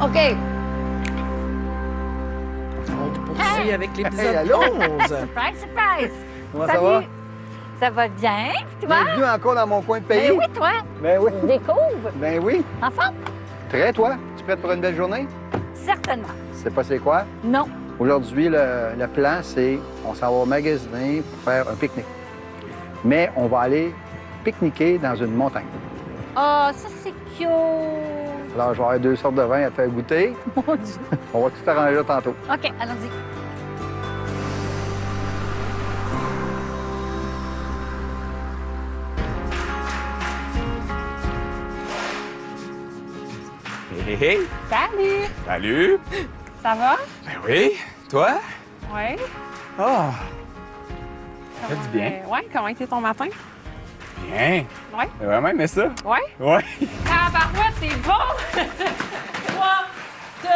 OK. On poursuit avec l'épisode Hey, allô? 11. Surprise, surprise! Comment Salut! ça va? Ça va bien? Puis toi? Bienvenue encore dans mon coin de pays. Ben oui, toi! Ben oui. Je découvre. Ben oui. En forme? Très, toi? Tu prête pour une belle journée? Certainement. Tu sais pas c'est quoi? Non. Aujourd'hui, le plan, c'est on s'en va magasiner pour faire un pique-nique. Mais on va aller pique-niquer dans une montagne. Oh, ça, c'est cute! Alors, je vais avoir 2 sortes de vins à te faire goûter. Mon Dieu! On va tout arranger là tantôt. OK, allons-y. Hé, hé, hé! Salut! Salut! Ça va? Ben oui, toi? Oui. Ah! Fait du bien. Ouais, comment était ton matin? Bien! Ouais. T'as vraiment aimé ça? Ouais. Ouais! Tabarouette, c'est bon! 3, 2,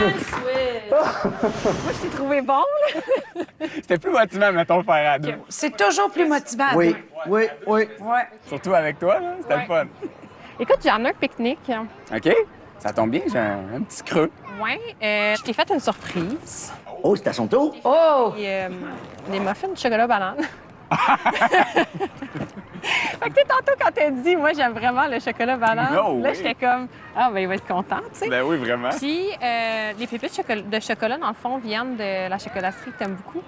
1, switch! Moi, je t'ai trouvé bon, là. C'était plus motivant, mettons, faire à deux. C'est toujours plus motivant. à Oui, deux. oui, oui. Ouais. Surtout avec toi, là, c'était Ouais. le fun. Écoute, j'ai amené un pique-nique. OK? Ça tombe bien, j'ai un petit creux. Ouais, je t'ai fait une surprise. Oh, c'est à son tour? Oh! Et, des muffins de chocolat banane. Fait que, tu sais, tantôt, quand t'as dit, moi, j'aime vraiment le chocolat banane, No là, way. j'étais comme, ah, ben, il va être content, tu sais. Ben oui, vraiment. Puis, les pépites de chocolat, dans le fond, viennent de la chocolaterie que t'aimes beaucoup.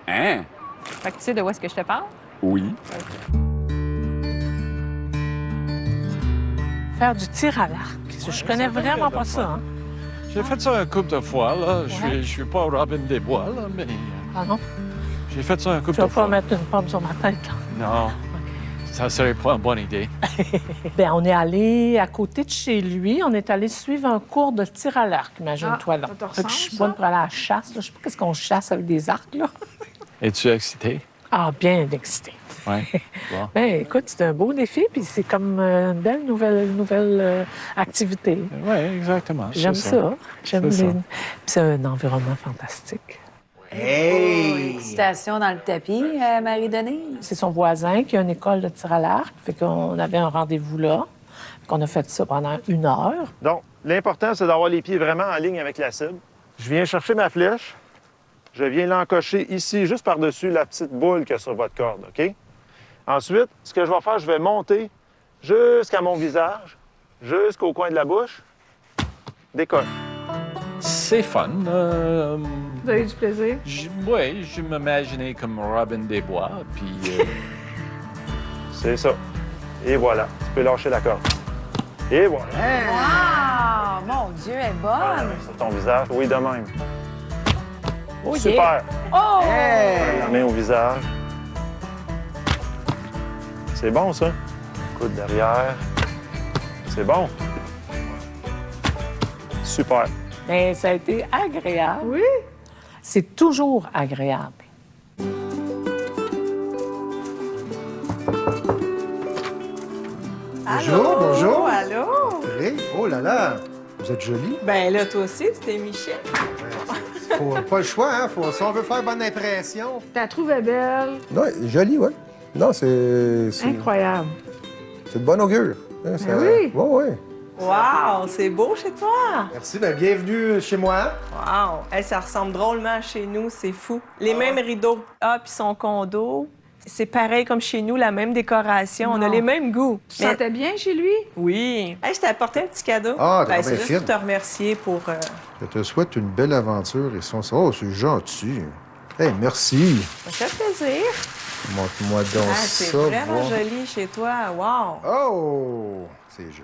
Hein? Fait que tu sais de où est-ce que je te parle? Oui. Faire du tir à l'arc. Je connais vraiment pas ça. Hein? J'ai fait ça un couple de fois, là. Je suis pas Robin des Bois, là, mais Ah non? j'ai fait ça un couple Tu vas de pas fois. mettre une pomme sur ma tête, là. Non, ça serait pas une bonne idée. Bien, on est allé à côté de chez lui. On est allé suivre un cours de tir à l'arc, imagine-toi, là. Fait que je suis bonne pour aller à la chasse, là. Je sais pas qu'est-ce qu'on chasse avec des arcs, là. Es-tu excité? Ah, bien excité. Oui. Bon. Bien, écoute, c'est un beau défi, puis c'est comme une belle nouvelle activité. Oui, exactement. J'aime c'est ça. J'aime C'est ça. Puis c'est un environnement fantastique. Hey! Excitation dans le tapis, Marie-Denise. C'est son voisin qui a une école de tir à l'arc. Fait qu'on avait un rendez-vous là. Qu'on a fait ça pendant 1 heure. Donc, l'important, c'est d'avoir les pieds vraiment en ligne avec la cible. Je viens chercher ma flèche. Je viens l'encocher ici, juste par-dessus la petite boule qu'il y a sur votre corde, OK? Ensuite, ce que je vais faire, je vais monter jusqu'à mon visage, jusqu'au coin de la bouche. Décoche. C'est fun. Vous avez eu du plaisir? Oui, je m'imaginais comme Robin des Bois, puis... C'est ça. Et voilà. Tu peux lâcher la corde. Et voilà. Ah, mon Dieu, elle est Ah, bonne. sur ton visage. Oui, de même. Oh, yeah. Super. Oh! La main au visage. C'est bon, ça. Coude derrière. C'est bon. Super. Bien, ça a été agréable. Oui. C'est toujours agréable. Bonjour, bonjour. Allô? Hey, oh là là, vous êtes jolie. Ben là, toi aussi, c'était Michel. Faut pas le choix, hein? Si on veut faire bonne impression. T'as trouvé belle. Non, jolie, oui. Non, c'est Incroyable. de bon augure. Hein, ça... oui. Oui, oui. Wow, c'est beau chez toi. Merci, bien, bienvenue chez moi. Wow. Hey, ça ressemble drôlement à chez nous, c'est fou. Les mêmes rideaux. Ah, puis son condo. C'est pareil comme chez nous, la même décoration. On a les mêmes goûts. Tu sentais bien chez lui? Oui. Hey, je t'ai apporté un petit cadeau. Ah, t'es bien c'est juste fine. pour te remercier pour... Je te souhaite une belle aventure et son... Oh, c'est gentil. Hey, merci. Ça fait plaisir. Montre-moi donc Ah, ça. c'est vraiment voir. joli chez toi. Wow. Oh! C'est joli.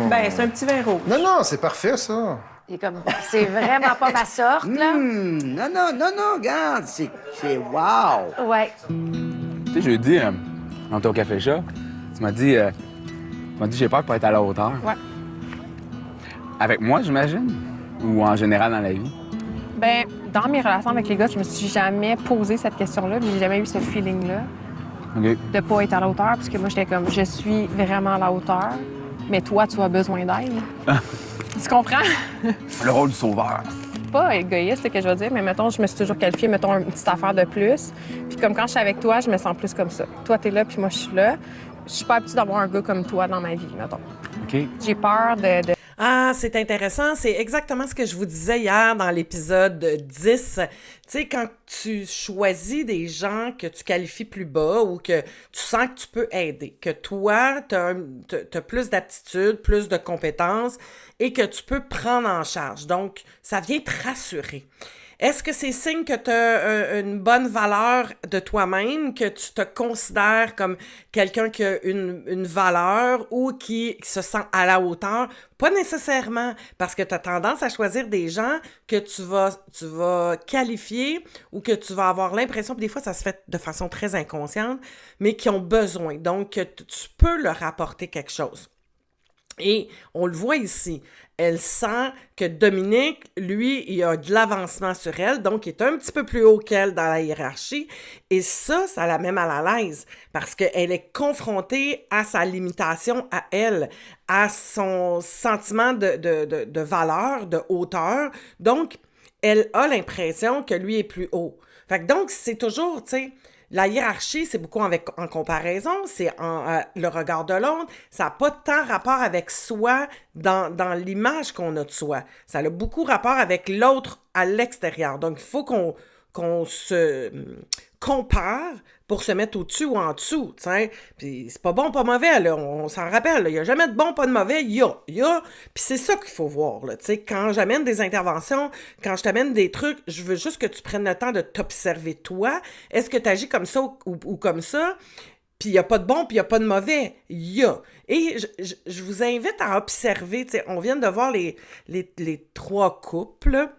Ben, c'est un petit vin rouge. Non, non, c'est parfait, ça. Et comme, c'est vraiment pas ma sorte, là. Non, regarde, c'est wow! Ouais. Tu sais, jeudi, on était au Café Chat, tu m'as dit j'ai peur pour être à la hauteur. Ouais. Avec moi, j'imagine? Ou en général dans la vie? Ben, dans mes relations avec les gars, je me suis jamais posé cette question-là, puis j'ai jamais eu ce feeling-là OK. de pas être à la hauteur, parce que moi, j'étais comme, je suis vraiment à la hauteur, mais toi, tu as besoin d'aide. Tu comprends? Le rôle du sauveur. Pas égoïste, que je veux dire, mais mettons, je me suis toujours qualifiée, mettons, une petite affaire de plus. Puis comme quand je suis avec toi, je me sens plus comme ça. Toi, t'es là, puis moi, je suis là. Je suis pas habituée d'avoir un gars comme toi dans ma vie, mettons. OK. J'ai peur de... Ah, c'est intéressant. C'est exactement ce que je vous disais hier dans l'épisode 10. Tu sais, quand tu choisis des gens que tu qualifies plus bas ou que tu sens que tu peux aider, que toi, t'as plus d'aptitudes, plus de compétences et que tu peux prendre en charge. Donc, ça vient te rassurer. Est-ce que c'est signe que tu as une bonne valeur de toi-même, que tu te considères comme quelqu'un qui a une valeur ou qui se sent à la hauteur? Pas nécessairement, parce que tu as tendance à choisir des gens que tu vas qualifier ou que tu vas avoir l'impression, puis des fois ça se fait de façon très inconsciente, mais qui ont besoin. Donc, tu peux leur apporter quelque chose. Et on le voit ici, elle sent que Dominique, lui, il a de l'avancement sur elle, donc il est un petit peu plus haut qu'elle dans la hiérarchie. Et ça la met mal à l'aise parce qu'elle est confrontée à sa limitation à elle, à son sentiment de valeur, de hauteur. Donc, elle a l'impression que lui est plus haut. Fait que donc, c'est toujours, tu sais, la hiérarchie, c'est beaucoup en comparaison, c'est le regard de l'autre. Ça n'a pas tant rapport avec soi dans l'image qu'on a de soi. Ça a beaucoup rapport avec l'autre à l'extérieur. Donc, il faut qu'on se compare pour se mettre au-dessus ou en dessous, tu sais. Puis c'est pas bon, pas mauvais, là. On s'en rappelle, il n'y a jamais de bon, pas de mauvais, il y a. Puis c'est ça qu'il faut voir, là. Tu sais, quand j'amène des interventions, quand je t'amène des trucs, je veux juste que tu prennes le temps de t'observer toi. Est-ce que tu agis comme ça ou comme ça? Puis il n'y a pas de bon, puis il n'y a pas de mauvais. Il y a. Et je vous invite à observer, tu sais, on vient de voir les 3 couples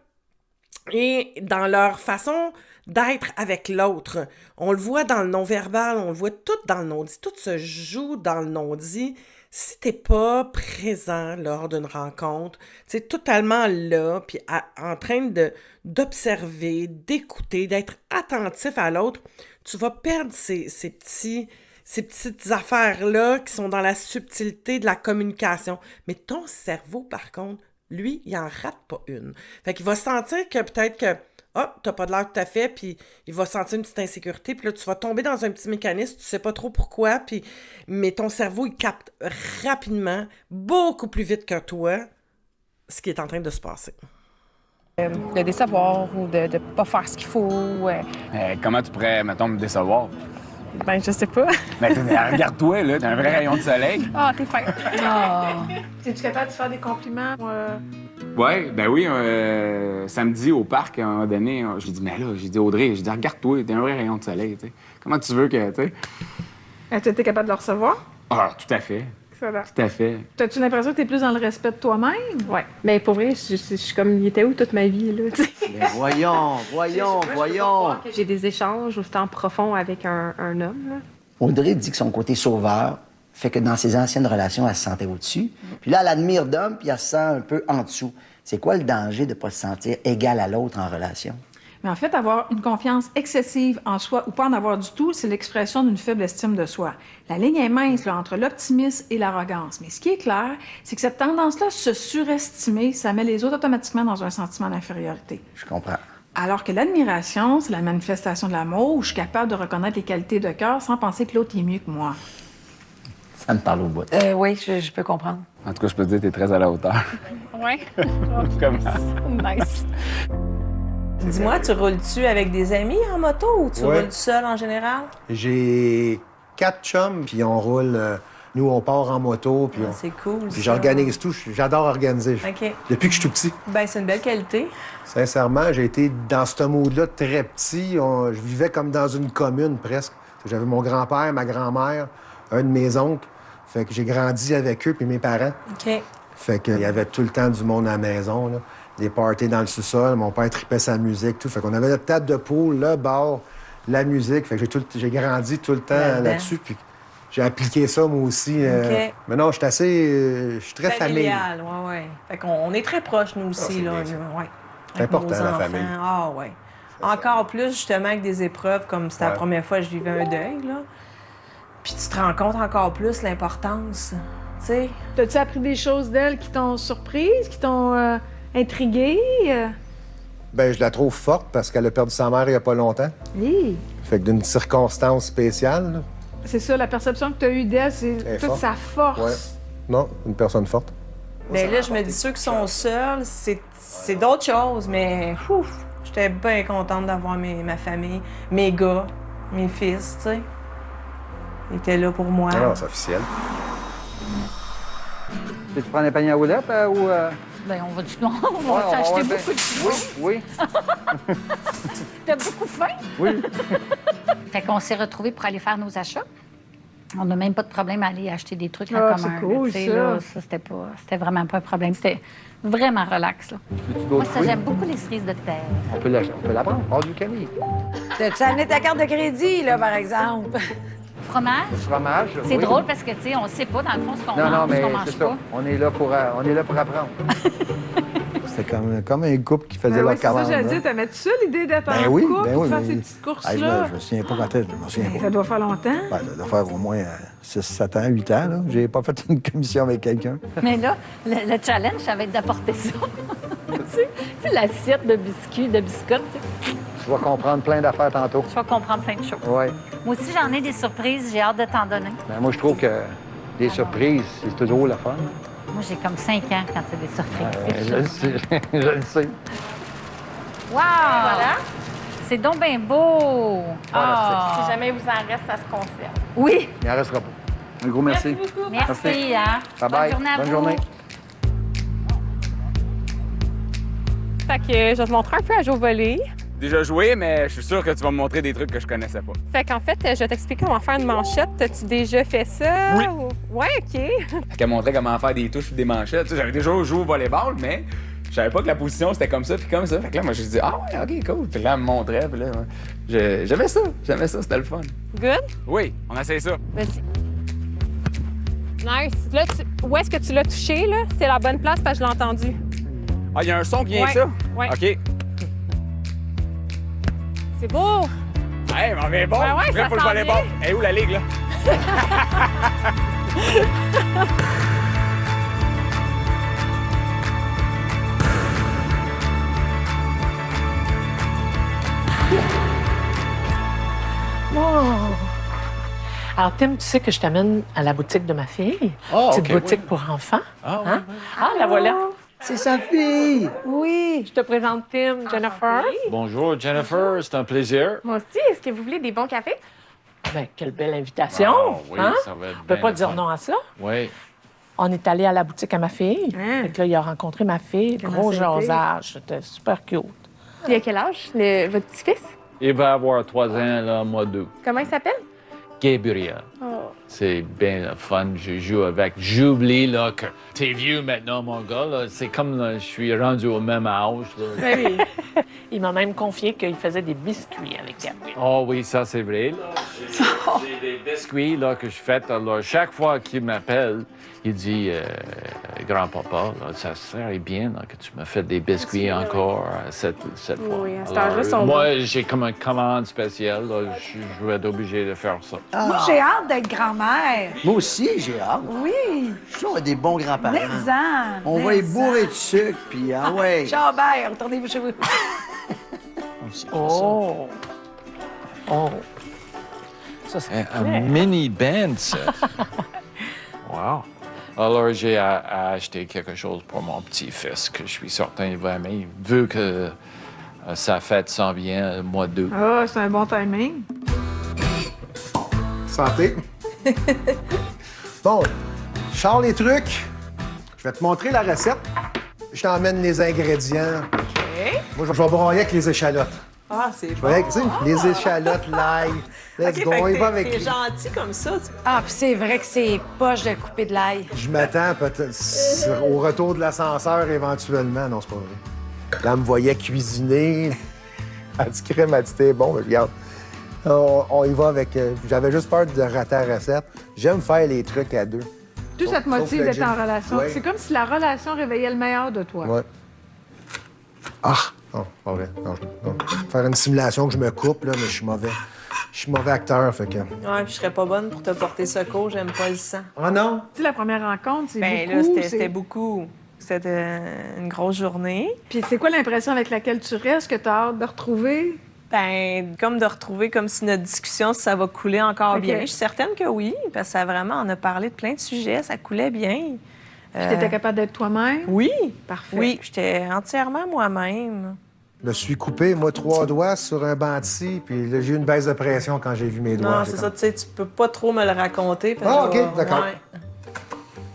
et dans leur façon d'être avec l'autre. On le voit dans le non-verbal, on le voit tout dans le non-dit, tout se joue dans le non-dit. Si t'es pas présent lors d'une rencontre, tu es totalement là, puis en train d'observer, d'écouter, d'être attentif à l'autre, tu vas perdre ces petites affaires-là qui sont dans la subtilité de la communication. Mais ton cerveau, par contre, lui, il en rate pas une. Fait qu'il va sentir que peut-être que t'as pas de l'air tout à fait, puis il va sentir une petite insécurité, puis là, tu vas tomber dans un petit mécanisme, tu sais pas trop pourquoi, mais ton cerveau, il capte rapidement, beaucoup plus vite que toi, ce qui est en train de se passer. De décevoir ou de pas faire ce qu'il faut. Comment tu pourrais, mettons, me décevoir? Ben, je sais pas. Ben, regarde-toi, là, t'as un vrai rayon de soleil. Ah, t'es fin. Es-tu capable de faire des compliments? Ouais, ben oui, samedi au parc, à un moment donné, j'ai dit, mais là, j'ai dit, Audrey, j'ai dit, regarde-toi, t'es un vrai rayon de soleil, tu sais. Comment tu veux que, tu sais? Tu étais capable de le recevoir? Ah, tout à fait. Tout à fait. T'as-tu l'impression que t'es plus dans le respect de toi-même? Oui. Mais pour vrai, je suis comme, il était où toute ma vie, là, tu sais? Mais voyons. J'ai des échanges autant profonds avec un homme, là. Audrey dit que son côté sauveur fait que dans ses anciennes relations, elle se sentait au-dessus. Puis là, elle admire d'homme, puis elle se sent un peu en dessous. C'est quoi le danger de ne pas se sentir égal à l'autre en relation? Mais en fait, avoir une confiance excessive en soi ou pas en avoir du tout, c'est l'expression d'une faible estime de soi. La ligne est mince là, entre l'optimisme et l'arrogance. Mais ce qui est clair, c'est que cette tendance-là, se surestimer, ça met les autres automatiquement dans un sentiment d'infériorité. Je comprends. Alors que l'admiration, c'est la manifestation de l'amour où je suis capable de reconnaître les qualités de cœur sans penser que l'autre est mieux que moi. Ça me parle au bout. Oui, je peux comprendre. En tout cas, je peux te dire que t'es très à la hauteur. Ouais. Comment? Nice. Dis-moi, tu roules-tu avec des amis en moto ou tu roules seul en général? J'ai 4 chums, puis on roule. Nous, on part en moto, puis c'est cool. Puis j'organise tout. J'adore organiser. OK. Depuis que je suis tout petit. Ben, c'est une belle qualité. Sincèrement, j'ai été dans ce mood-là très petit. Je vivais comme dans une commune, presque. J'avais mon grand-père, ma grand-mère, un de mes oncles. Fait que j'ai grandi avec eux, puis mes parents. OK. Fait qu'il y avait tout le temps du monde à la maison, là. Des parties dans le sous-sol. Mon père tripait sa musique, tout. Fait qu'on avait notre table de poule, le bar, la musique. Fait que j'ai grandi tout le temps là-dessus. Puis j'ai appliqué ça, moi aussi. Mais non, je suis très famille. Familial, ouais. Fait qu'on est très proches, nous aussi, là. Ouais. C'est important, la famille. Ah, ouais. Encore plus, justement, avec des épreuves comme c'était la première fois que je vivais un deuil, là. Puis tu te rends compte encore plus l'importance, tu sais. T'as-tu appris des choses d'elle qui t'ont surprise, qui t'ont intriguée? Ben, je la trouve forte parce qu'elle a perdu sa mère il y a pas longtemps. Oui. Fait que d'une circonstance spéciale, là. C'est ça, la perception que tu as eue d'elle, c'est toute sa force. Non, une personne forte. Mais là, je me dis, ceux qui sont seuls, c'est d'autres choses, mais ouf, j'étais bien contente d'avoir ma famille, mes gars, mes fils, tu sais. Ils étaient là pour moi. Alors, c'est officiel. Tu prends des paniers à roulettes ou... Ben, on va t'acheter beaucoup de choses. Oui. T'as beaucoup faim? Oui. Fait qu'on s'est retrouvés pour aller faire nos achats. On n'a même pas de problème à aller acheter des trucs en commun. C'est cool, là, ça. Là, ça, c'était vraiment pas un problème. C'était vraiment relax, là. Moi, ça, j'aime beaucoup les cerises de terre. On peut la prendre. Hors du Camille. T'as-tu amené ta carte de crédit, là, par exemple? Fromage? Fromage, C'est oui. drôle parce que, tu sais, on sait pas, dans le fond, ce qu'on Non, mange, mais ce qu'on mange c'est pas. ça. On est là pour apprendre. C'était comme un couple qui faisait Ben leur oui, c'est ça, commande. j'allais là. dire, t'aimais-tu ça, l'idée d'être en Ben oui, couple, ben oui. faire mais- ces petites Ah, courses-là? je me souviens pas quand est-ce. Je me souviens pas. Ça doit faire longtemps. Ben, ça doit faire au moins 6, 7 ans, 8 ans. Là. J'ai pas fait une commission avec quelqu'un. Mais là, le challenge, ça va être d'apporter ça. Tu sais, l'assiette de biscuits, de biscottes. Tu sais. Tu vas comprendre plein d'affaires tantôt. Tu vas comprendre plein de choses. Oui. Moi aussi, j'en ai des surprises. J'ai hâte de t'en donner. Ben, moi, je trouve que des surprises, c'est toujours le fun. Moi, j'ai comme 5 ans quand c'est des surprises. Je le sais. Je le sais. Wow! Voilà. C'est donc bien beau. Ah. Si jamais vous en reste, ça se conserve. Oui. Il n'en restera pas. Un gros merci. Merci, hein. Bye-bye. Bonne journée à Bonne vous. journée. Fait que je vais te montrer un peu à jouer au volley. Déjà joué, mais je suis sûr que tu vas me montrer des trucs que je connaissais pas. Fait qu'en fait, je vais t'expliquer comment faire une manchette. T'as-tu déjà fait ça? Oui. Ouais, OK. Elle montrait comment faire des touches et des manchettes. Tu sais, j'avais déjà joué au volleyball, mais je savais pas que la position c'était comme ça puis comme ça. Fait que là, moi, j'ai dit, ah ouais, OK, cool. Puis là, elle me montrait. Puis là, j'aimais ça. J'aimais ça. C'était le fun. Good? Oui, on essaie ça. Vas-y. Nice. Là, où est-ce que tu l'as touché, là? C'est la bonne place parce que je l'ai entendu. Ah, il y a un son qui vient Ouais. de ça? Ouais. OK. C'est beau! Hey, mais bon, Ouais, ouais, je viens ça pour le sent volleyball. bien. Elle est où la ligue, là? Alors, Tim, tu sais que je t'amène à la boutique de ma fille. Ah, Petite OK, boutique oui. pour enfants. Ah, oui, Hein? Ah, la voilà. C'est sa fille! Oui. Je te présente Tim, Jennifer. Bonjour, Jennifer. C'est un plaisir. Moi aussi. Est-ce que vous voulez des bons cafés? Ben, quelle belle invitation. Ah, oui, hein? ça va être On peut bien pas le dire fun. non à ça. Oui. On est allé à la boutique à ma fille. Hein? Fait que là, il a rencontré ma fille. Comment Gros ça a été? jasage. C'était super cute. Il a quel âge, votre petit-fils? Il va avoir 3 ans, là, mois d'août. Comment il s'appelle? Gabriel. C'est bien le fun. Je joue avec. J'oublie là, que t'es vieux maintenant, mon gars. là. C'est comme là, je suis rendu au même âge. là. Oui. Il m'a même confié qu'il faisait des biscuits avec Gabriel. Oh oui, ça c'est vrai. là. J'ai des biscuits là, que je fais. Alors, chaque fois qu'il m'appelle, il dit grand-papa, là, ça serait bien là, que tu me fasses des biscuits encore cette fois. Oui, à cet Alors, âge-là, sont moi, j'ai comme une commande spéciale. là. Je vais être obligé de faire ça. Moi, j'ai hâte d'être grand-mère. Moi aussi, j'ai hâte. Oui. Je suis sûr, on a des bons grands-parents. Mais-en. On va les bourrer de sucre, puis ah ouais. Chabert, retournez-vous chez vous. Oh! Oh! Ça, c'est Un mini band set. Wow. Alors, j'ai acheté quelque chose pour mon petit-fils que je suis certain il va aimer, vu que sa fête s'en vient le mois d'août. Ah, c'est un bon timing. Santé. Bon, je sors les trucs. Je vais te montrer la recette. Je t'emmène les ingrédients. Moi, je vais broyer avec les échalotes. Ah, c'est Je bon. vais avec, tu sais, les échalotes, l'ail. Let's OK, go, fait on y que va t'es avec... gentil comme ça. Ah, puis c'est vrai que c'est poche de couper de l'ail. Je m'attends peut-être au retour de l'ascenseur éventuellement. Non, c'est pas vrai. Là, elle me voyait cuisiner. Elle dit crème, elle dit t'es bon, mais regarde. On y va avec... J'avais juste peur de rater la recette. J'aime faire les trucs à deux. Tout ça te motive le d'être gin. en relation. Ouais. C'est comme si la relation réveillait le meilleur de toi. Ouais. Ah! Non, pas vrai. Non, non. Faire une simulation que je me coupe, là, mais je suis mauvais. Je suis mauvais acteur, fait que... Ouais, puis je serais pas bonne pour te porter secours, j'aime pas le sang. Ah non? Tu sais, la première rencontre, c'est Ben beaucoup. là, c'est- c'était beaucoup. C'était une grosse journée. Puis c'est quoi l'impression avec laquelle tu restes, que tu as hâte de retrouver? Ben, comme de retrouver comme si notre discussion, si ça va couler encore bien. Je suis certaine que oui, parce que ça vraiment, on a parlé de plein de sujets, ça coulait bien. Tu étais capable d'être toi-même? Oui. Parfait. Oui, j'étais entièrement moi-même. Je me suis coupé, moi, 3 doigts sur un banc de scie, puis là, j'ai eu une baisse de pression quand j'ai vu mes doigts. Non, c'est ça, tu sais, tu peux pas trop me le raconter. Parce Ah, que OK, d'accord. ouais,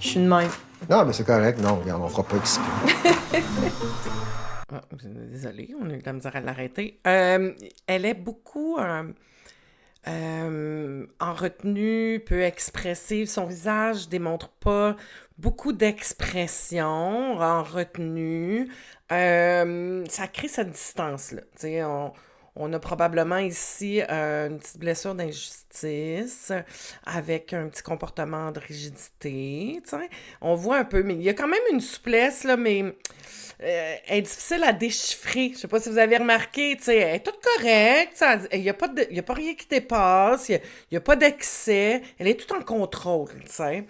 je suis de même. Non, mais c'est correct. Non, regarde, on fera pas discipline. Ah, désolée, on a eu de la misère à l'arrêter. Elle est beaucoup en retenue, peu expressive. Son visage démontre pas beaucoup d'expression en retenue. Ça crée cette distance-là. Tu sais, on a probablement ici une petite blessure d'injustice avec un petit comportement de rigidité. Tu sais. On voit un peu, mais il y a quand même une souplesse, là, mais elle est difficile à déchiffrer. Je sais pas si vous avez remarqué, tu sais, elle est toute correcte, il y a pas rien qui dépasse, il y a pas d'excès, elle est toute en contrôle, tu sais.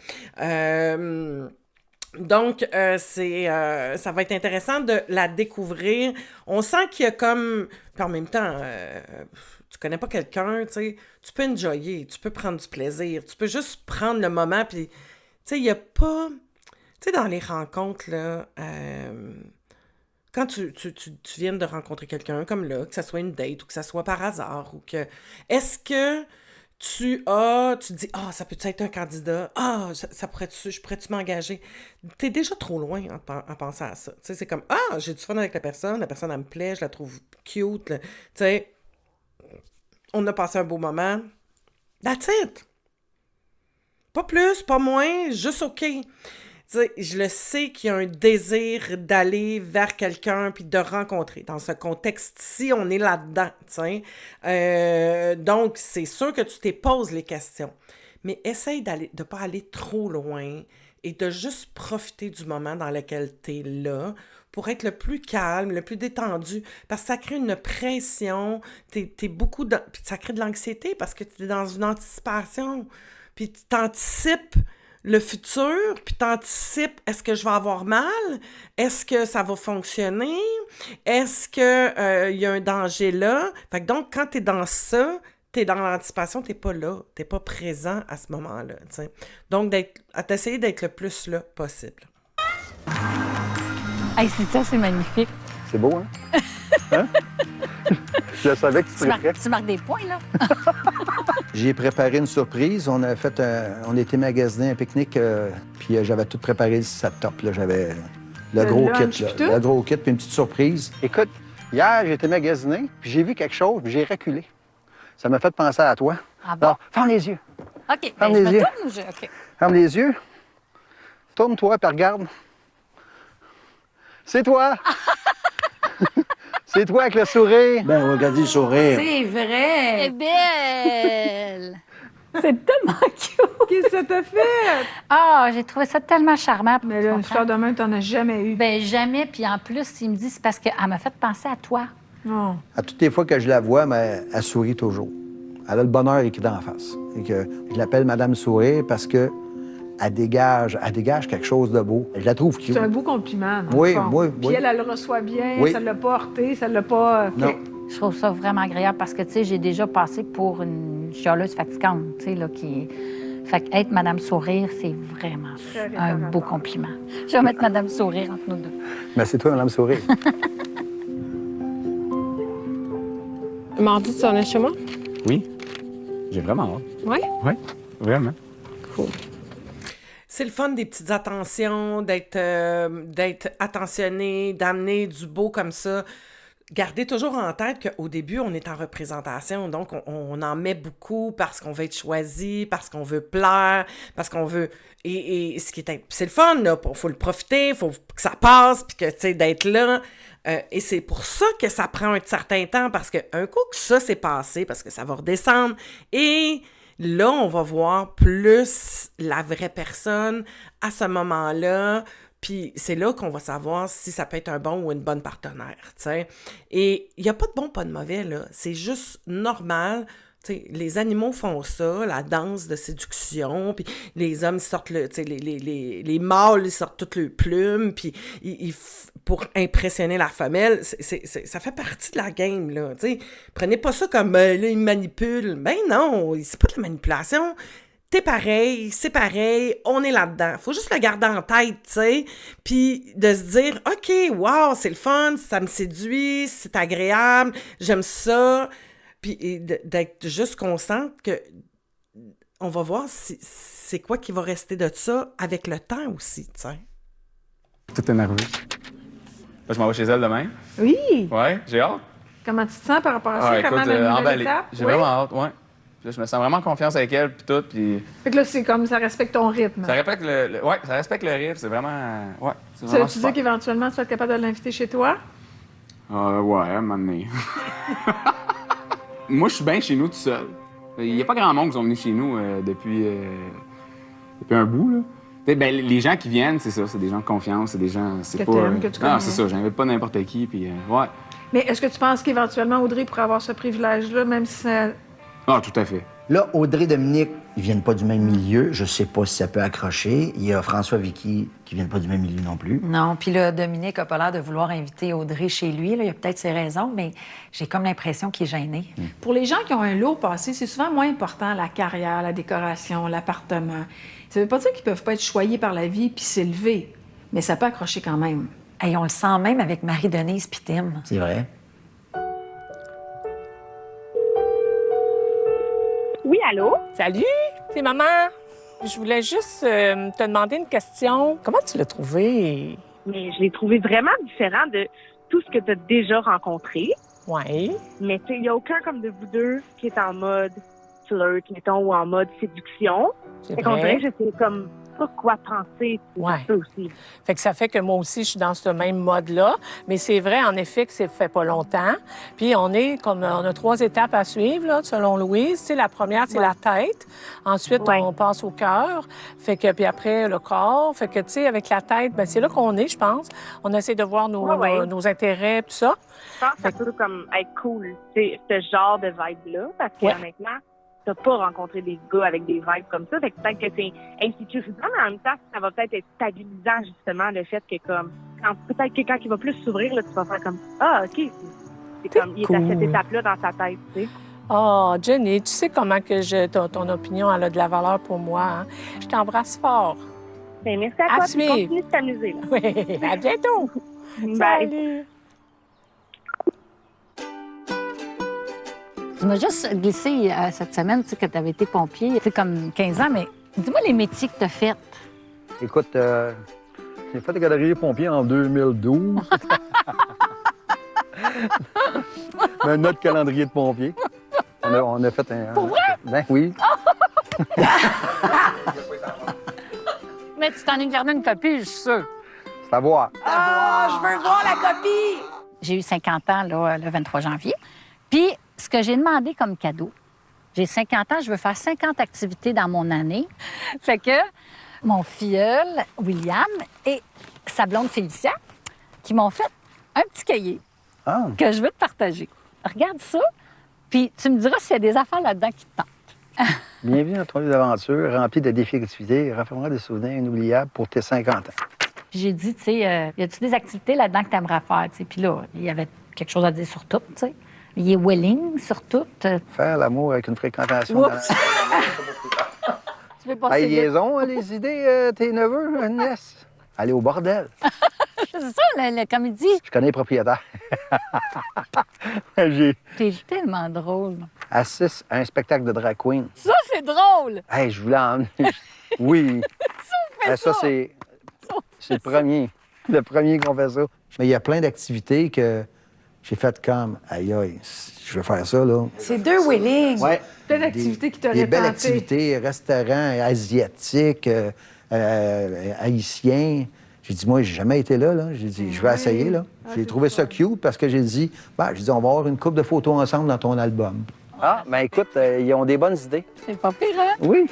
Donc, ça va être intéressant de la découvrir. On sent qu'il y a comme... Puis en même temps, tu connais pas quelqu'un, tu sais, tu peux enjoyer, tu peux prendre du plaisir, tu peux juste prendre le moment, puis, tu sais, il y a pas... Tu sais, dans les rencontres, là, quand tu viens de rencontrer quelqu'un comme là, que ça soit une date ou que ça soit par hasard, ou que... Est-ce que tu te dis, ça peut être un candidat, je pourrais-tu m'engager? T'es déjà trop loin en pensant à ça. Tu sais, c'est comme, j'ai du fun avec la personne, elle me plaît, je la trouve cute, tu sais, on a passé un beau moment. That's it! Pas plus, pas moins, juste OK. Tu sais, je le sais qu'il y a un désir d'aller vers quelqu'un puis de rencontrer. Dans ce contexte-ci, on est là-dedans, tu sais. Donc, c'est sûr que tu te poses les questions. Mais essaye de pas aller trop loin et de juste profiter du moment dans lequel tu es là pour être le plus calme, le plus détendu, parce que ça crée une pression, puis ça crée de l'anxiété parce que tu es dans une anticipation, puis tu t'anticipes le futur, puis t'anticipes, est-ce que je vais avoir mal? Est-ce que ça va fonctionner? Est-ce que y a un danger là? Fait que donc, quand t'es dans ça, t'es dans l'anticipation, t'es pas là, t'es pas présent à ce moment-là, t'sais. Donc, d'essayer d'être le plus là possible. Hey, c'est magnifique. C'est beau, hein? Hein? Je savais que tu serais Tu marques des points, là. J'ai préparé une surprise. On était magasiner un pique-nique, puis j'avais tout préparé le setup. Là. J'avais le gros kit, là, le gros kit, puis une petite surprise. Écoute, hier, j'ai été magasiner, puis j'ai vu quelque chose, puis j'ai reculé. Ça m'a fait penser à toi. Ah bon? Alors, ferme les yeux. OK, Ferme je les me yeux. tourne ou je... OK. Ferme les yeux. Tourne-toi, puis regarde. C'est toi! C'est toi avec le sourire. Ben, regardez le sourire. C'est vrai! C'est belle! C'est tellement cute! Qu'est-ce que ça t'a fait? J'ai trouvé ça tellement charmant. Mais là, une histoire de même, t'en as jamais eu. Ben jamais. Puis en plus, il me dit, c'est parce qu'elle m'a fait penser à toi. Non. À toutes les fois que je la vois, mais elle sourit toujours. Elle a le bonheur écrit en face. Et que je l'appelle Madame Sourire parce que elle dégage quelque chose de beau. Je la trouve cute. C'est un beau compliment. Oui, fond. oui, Puis oui. elle le reçoit bien, Oui. ça l'a pas heurté, ça l'a pas... Non. Je trouve ça vraiment agréable parce que, tu sais, j'ai déjà passé pour une chialeuse fatigante, tu sais, là, qui... Fait qu'être Madame Sourire, c'est vraiment Très un beau compliment. Je vais mettre Madame Sourire entre nous deux. Mais c'est toi, Madame Sourire. Mardi, tu en es chez moi? Oui. J'ai vraiment hâte. Oui? Oui, vraiment. Cool. C'est le fun des petites attentions, d'être attentionné, d'amener du beau comme ça. Gardez toujours en tête qu'au début, on est en représentation, donc on en met beaucoup parce qu'on veut être choisi, parce qu'on veut plaire, parce qu'on veut... Et c'est le fun, là, faut le profiter, faut que ça passe, puis que, tu sais, d'être là. Et c'est pour ça que ça prend un certain temps, parce qu'un coup que ça s'est passé, parce que ça va redescendre, et... Là, on va voir plus la vraie personne à ce moment-là, puis c'est là qu'on va savoir si ça peut être un bon ou une bonne partenaire, tu sais. Et il n'y a pas de bon, pas de mauvais, là. C'est juste normal T'sais, les animaux font ça, la danse de séduction, puis les hommes sortent les mâles ils sortent toutes leurs plumes, puis pour impressionner la femelle, ça fait partie de la game, là. T'sais, prenez pas ça comme là, ils manipulent. Ben non, c'est pas de la manipulation. T'es pareil, c'est pareil, on est là-dedans. Faut juste le garder en tête, tu sais, puis de se dire, OK, wow, c'est le fun, ça me séduit, c'est agréable, j'aime ça. Puis d'être juste consciente que on va voir c'est quoi qui va rester de ça avec le temps aussi, tu sais. Tout est nerveux. Là, je m'en vais chez elle demain. Oui! Ouais, j'ai hâte. Comment tu te sens par rapport à ça? Écoute, Comment la nouvelle emballé. étape? J'ai vraiment hâte, ouais. Là, je me sens vraiment en confiance avec elle, puis tout, puis... Fait que là, c'est comme ça respecte ton rythme. Ça respecte ça respecte le rythme, c'est vraiment... Ouais, c'est Ça vraiment veut-tu super. dire qu'éventuellement, tu vas être capable de l'inviter chez toi? Ouais, à un moment donné. Moi, je suis bien chez nous tout seul. Il n'y a pas grand monde qui sont venus chez nous depuis un bout, là. Ben, les gens qui viennent, c'est ça, c'est des gens de confiance, c'est des gens... Que t'aimes, que tu connais. Non, c'est ça, j'invite pas n'importe qui, puis ouais. Mais est-ce que tu penses qu'éventuellement, Audrey pourrait avoir ce privilège-là, même si ça... Ah, tout à fait. Là, Audrey et Dominique, ils viennent pas du même milieu. Je sais pas si ça peut accrocher. Il y a François Vicky qui viennent pas du même milieu non plus. Non, puis là, Dominique a pas l'air de vouloir inviter Audrey chez lui. Là. Il a peut-être ses raisons, mais j'ai comme l'impression qu'il est gêné. Pour les gens qui ont un lourd passé, c'est souvent moins important la carrière, la décoration, l'appartement. Ça veut pas dire qu'ils peuvent pas être choyés par la vie puis s'élever, mais ça peut accrocher quand même. Et on le sent même avec Marie-Denise puis Tim. C'est vrai. Oui, allô? Salut, c'est maman. Je voulais juste te demander une question. Comment tu l'as trouvé? Mais je l'ai trouvé vraiment différent de tout ce que tu as déjà rencontré. Oui. Mais tu sais, il n'y a aucun comme de vous deux qui est en mode flirt, mettons, ou en mode séduction. C'est qu'on vrai. dirait que je sais comme pas quoi penser de Ouais. ça aussi. Fait que ça fait que moi aussi, je suis dans ce même mode-là. Mais c'est vrai, en effet, que ça fait pas longtemps. Puis on a 3 étapes à suivre, là, selon Louise. Tu sais, la première, c'est la tête. Ensuite, on passe au cœur. Fait que, puis après, le corps. Fait que, tu sais, avec la tête, ben c'est là qu'on est, je pense. On essaie de voir nos intérêts, tout ça. Je pense que ça peut comme être cool, c'est ce genre de vibe-là, parce que honnêtement, t'as pas rencontré des gars avec des vibes comme ça. Fait que peut-être que c'est insécurisant, mais en même temps, ça va peut-être être stabilisant, justement, le fait que, comme, peut-être quelqu'un qui va plus s'ouvrir, là, tu vas faire comme, ah, OK, c'est comme, il est à cette étape-là dans ta tête, tu sais. Oh, Jenny, tu sais comment que ton opinion, elle a de la valeur pour moi. Hein? Je t'embrasse fort. Ben, merci à toi, puis continue de t'amuser, là. Oui, à bientôt. Salut. Tu m'as juste glissé cette semaine, tu sais, que tu avais été pompier, c'est comme 15 ans, mais dis-moi les métiers que tu as faits. Écoute, j'ai fait des galeries pompiers en 2012. Mais notre calendrier de pompiers. On a fait un... Pour vrai? Ben oui. Mais tu t'en es gardé une copie, je suis sûre. C'est à voir. Ah, je veux voir la copie! J'ai eu 50 ans là, le 23 janvier. Puis, ce que j'ai demandé comme cadeau, j'ai 50 ans, je veux faire 50 activités dans mon année. Fait que mon filleul, William, et sa blonde Félicia, qui m'ont fait un petit cahier que je veux te partager. Regarde ça, puis tu me diras s'il y a des affaires là-dedans qui te tentent. Bienvenue dans ton lieu d'aventure, rempli de défis et d'activités, raffermira des souvenirs inoubliables pour tes 50 ans. Puis j'ai dit, tu sais, y a-tu des activités là-dedans que tu aimerais faire? T'sais? Puis là, il y avait quelque chose à dire sur tout, tu sais. Il est willing sur tout. Faire l'amour avec une fréquentation. Oups! Tu veux passer Hey, liaison, les idées, tes neveux, nièce. Aller au bordel. C'est ça, la comédie. Je connais les propriétaires. T'es tellement drôle. Assiste à un spectacle de drag queen. Ça, c'est drôle! Hey, je voulais emmener. Oui. Ça, c'est le premier. Le premier qu'on fait ça. Mais il y a plein d'activités que j'ai faites comme, aïe, aïe, je veux faire ça, là. C'est 2 Willing. Ouais. Plein d'activités qui t'auraient Des belles tenté. activités, restaurants asiatiques, haïtiens. J'ai dit, moi, j'ai jamais été là. J'ai dit, je vais essayer, là. J'ai trouvé ça cute parce que j'ai dit, on va avoir une couple de photos ensemble dans ton album. Ah, ben écoute, ils ont des bonnes idées. C'est pas pire, hein? Oui.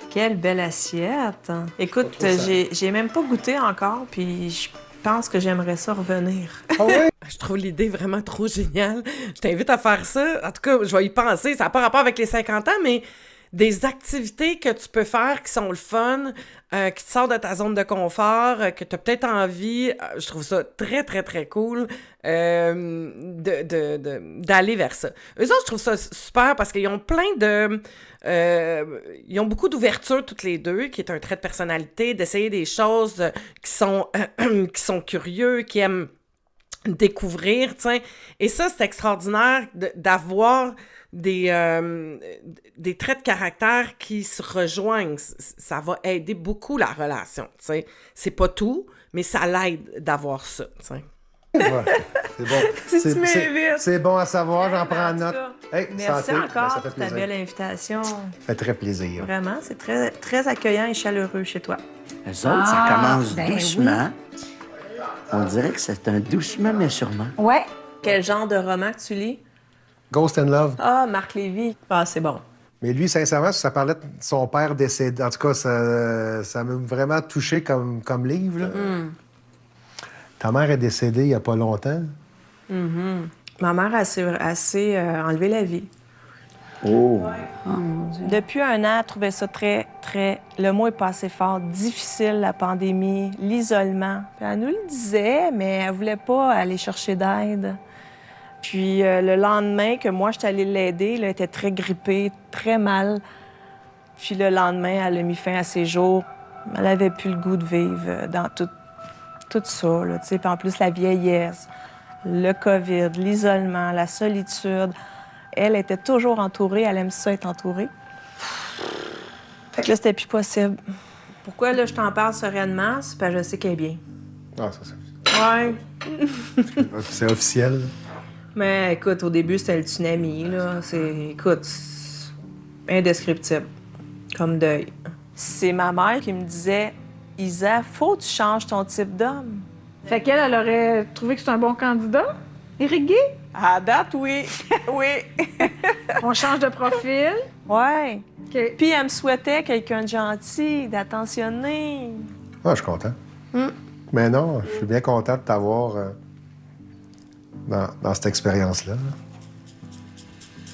Quelle belle assiette. Écoute, j'ai même pas goûté encore, puis je pense que j'aimerais ça revenir. Ah oui? Je trouve l'idée vraiment trop géniale. Je t'invite à faire ça. En tout cas, je vais y penser. Ça n'a pas rapport avec les 50 ans, mais des activités que tu peux faire qui sont le fun, qui te sortent de ta zone de confort, que tu as peut-être envie. Je trouve ça très, très, très cool d'aller vers ça. Eux autres, je trouve ça super parce qu'ils ont plein de... ils ont beaucoup d'ouverture toutes les deux, qui est un trait de personnalité, d'essayer des choses qui sont curieux, qui aiment découvrir, tu sais. Et ça, c'est extraordinaire d'avoir des traits de caractère qui se rejoignent. Ça va aider beaucoup la relation, tu sais. C'est pas tout, mais ça l'aide d'avoir ça, tu sais. Ouais, c'est bon. Si tu m'invites. C'est bon à savoir, j'en prends note. Hey, Merci santé. encore Ça fait pour ta plaisir. belle invitation. Ça fait très plaisir. Vraiment, c'est très, très accueillant et chaleureux chez toi. Eux autres, ça commence ben doucement. On dirait que c'est un doucement, mais sûrement. Ouais. Quel genre de roman que tu lis? Ghost and Love. Ah, Marc Lévy. Ah, c'est bon. Mais lui, sincèrement, ça parlait de son père décédé. En tout cas, ça m'a vraiment touché comme livre. Là. Ta mère est décédée il n'y a pas longtemps. Ma mère a s'est enlevé la vie. Oh! Depuis un an, elle trouvait ça très, très... Le mot est pas assez fort. Difficile, la pandémie, l'isolement. Puis elle nous le disait, mais elle voulait pas aller chercher d'aide. Puis le lendemain que moi, j'étais allée l'aider, elle était très grippée, très mal. Puis le lendemain, elle a mis fin à ses jours. Elle avait plus le goût de vivre dans tout ça, là, tu sais. Puis en plus, la vieillesse, le COVID, l'isolement, la solitude. Elle était toujours entourée. Elle aime ça, être entourée. Fait que là, c'était plus possible. Pourquoi, là, je t'en parle sereinement? C'est parce que je sais qu'elle est bien. Ah, ça. Ouais. C'est officiel. Mais écoute, au début, c'était le tsunami, là. Écoute, c'est indescriptible. Comme deuil. C'est ma mère qui me disait, Isa, faut que tu changes ton type d'homme. Fait qu'elle, elle aurait trouvé que c'est un bon candidat? Éric Guy? À date, oui. Oui. On change de profil? Ouais. OK. Puis elle me souhaitait quelqu'un de gentil, d'attentionné. Ah, je suis content. Mais non, je suis bien content de t'avoir dans cette expérience-là.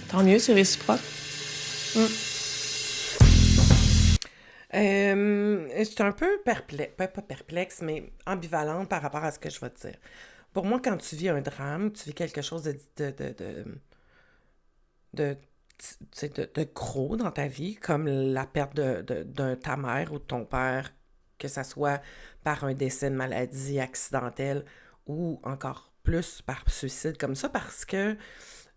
Tant mieux, c'est réciproque. Je suis un peu perplexe, pas perplexe, mais ambivalente par rapport à ce que je vais te dire. Pour moi, quand tu vis un drame, tu vis quelque chose de gros dans ta vie, comme la perte de ta mère ou de ton père, que ça soit par un décès, de maladie accidentelle ou encore plus par suicide comme ça, parce que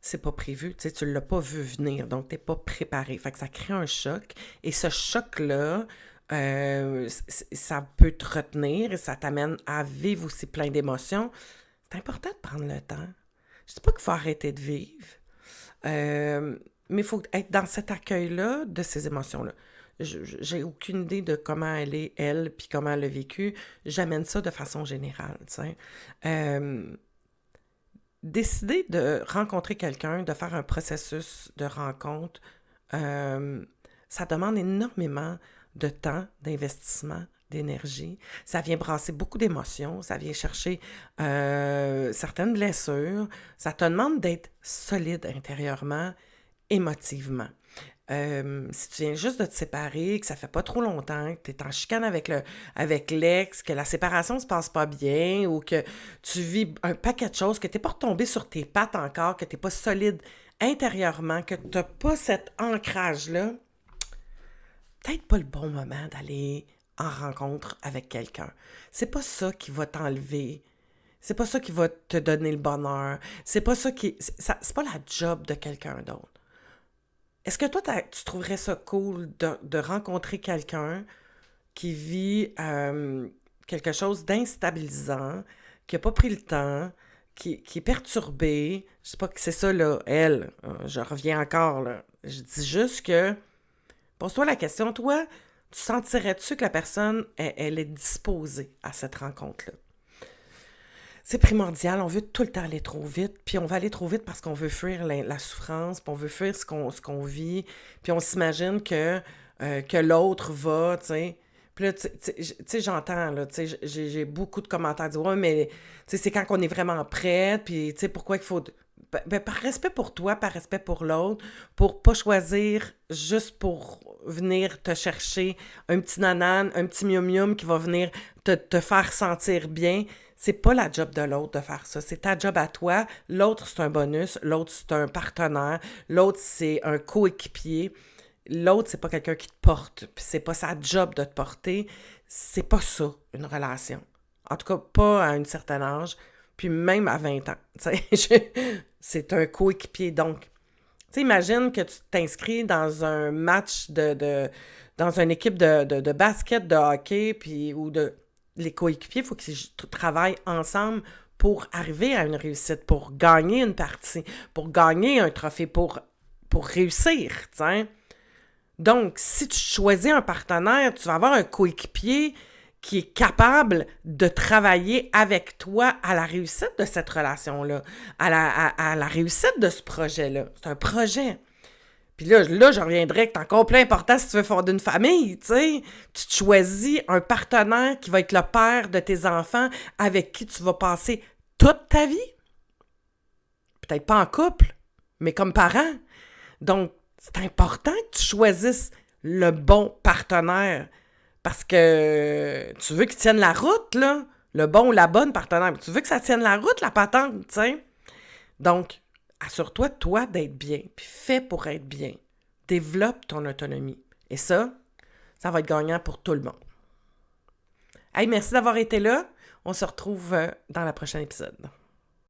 c'est pas prévu, tu sais, tu l'as pas vu venir, donc t'es pas préparé. Fait que ça crée un choc, et ce choc-là, ça peut te retenir et ça t'amène à vivre aussi plein d'émotions. C'est important de prendre le temps. Je dis pas qu'il faut arrêter de vivre, mais il faut être dans cet accueil-là de ces émotions-là. J'ai aucune idée de comment elle est, elle, puis comment elle a vécu. J'amène ça de façon générale, tu sais. Décider de rencontrer quelqu'un, de faire un processus de rencontre, ça demande énormément de temps, d'investissement, d'énergie. Ça vient brasser beaucoup d'émotions, ça vient chercher certaines blessures. Ça te demande d'être solide intérieurement, émotivement. Si tu viens juste de te séparer, que ça fait pas trop longtemps, que tu es en chicane avec l'ex, que la séparation se passe pas bien, ou que tu vis un paquet de choses, que tu n'es pas retombé sur tes pattes encore, que tu n'es pas solide intérieurement, que tu n'as pas cet ancrage-là, peut-être pas le bon moment d'aller en rencontre avec quelqu'un. C'est pas ça qui va t'enlever. C'est pas ça qui va te donner le bonheur. C'est pas ça qui... C'est pas la job de quelqu'un d'autre. Est-ce que toi, tu trouverais ça cool de rencontrer quelqu'un qui vit quelque chose d'instabilisant, qui n'a pas pris le temps, qui est perturbé? Je sais pas que c'est ça, là, elle. Je reviens encore, là. Je dis juste que, pose-toi la question, toi, tu sentirais-tu que la personne, elle est disposée à cette rencontre-là? C'est primordial, on veut tout le temps aller trop vite, puis on va aller trop vite parce qu'on veut fuir la souffrance, puis on veut fuir ce qu'on vit, puis on s'imagine que l'autre va, tu sais. Puis là, tu sais, j'entends, là, tu sais, j'ai beaucoup de commentaires, dire, ouais, mais, tu sais, c'est quand on est vraiment prête, puis, tu sais, pourquoi il faut... Ben, par respect pour toi, par respect pour l'autre, pour pas choisir juste pour venir te chercher un petit nanan, un petit mium-mium qui va venir te faire sentir bien. C'est pas la job de l'autre de faire ça. C'est ta job à toi. L'autre, c'est un bonus. L'autre, c'est un partenaire. L'autre, c'est un coéquipier. L'autre, c'est pas quelqu'un qui te porte. Puis c'est pas sa job de te porter. C'est pas ça, une relation. En tout cas, pas à un certain âge. Puis même à 20 ans. C'est un coéquipier. Donc, tu sais, imagine que tu t'inscris dans un match dans une équipe de basket, de hockey, puis ou de... Les coéquipiers, il faut qu'ils travaillent ensemble pour arriver à une réussite, pour gagner une partie, pour gagner un trophée, pour réussir, t'sais. Donc, si tu choisis un partenaire, tu vas avoir un coéquipier qui est capable de travailler avec toi à la réussite de cette relation-là, à la réussite de ce projet-là. C'est un projet. Puis là, je reviendrais que c'est encore plus important si tu veux fonder une famille, tu sais. Tu te choisis un partenaire qui va être le père de tes enfants avec qui tu vas passer toute ta vie. Peut-être pas en couple, mais comme parent. Donc, c'est important que tu choisisses le bon partenaire parce que tu veux qu'il tienne la route, là. Le bon ou la bonne partenaire. Tu veux que ça tienne la route, la patente, tu sais. Donc, assure-toi, toi, d'être bien, puis fais pour être bien. Développe ton autonomie. Et ça va être gagnant pour tout le monde. Hey, merci d'avoir été là. On se retrouve dans le prochain épisode.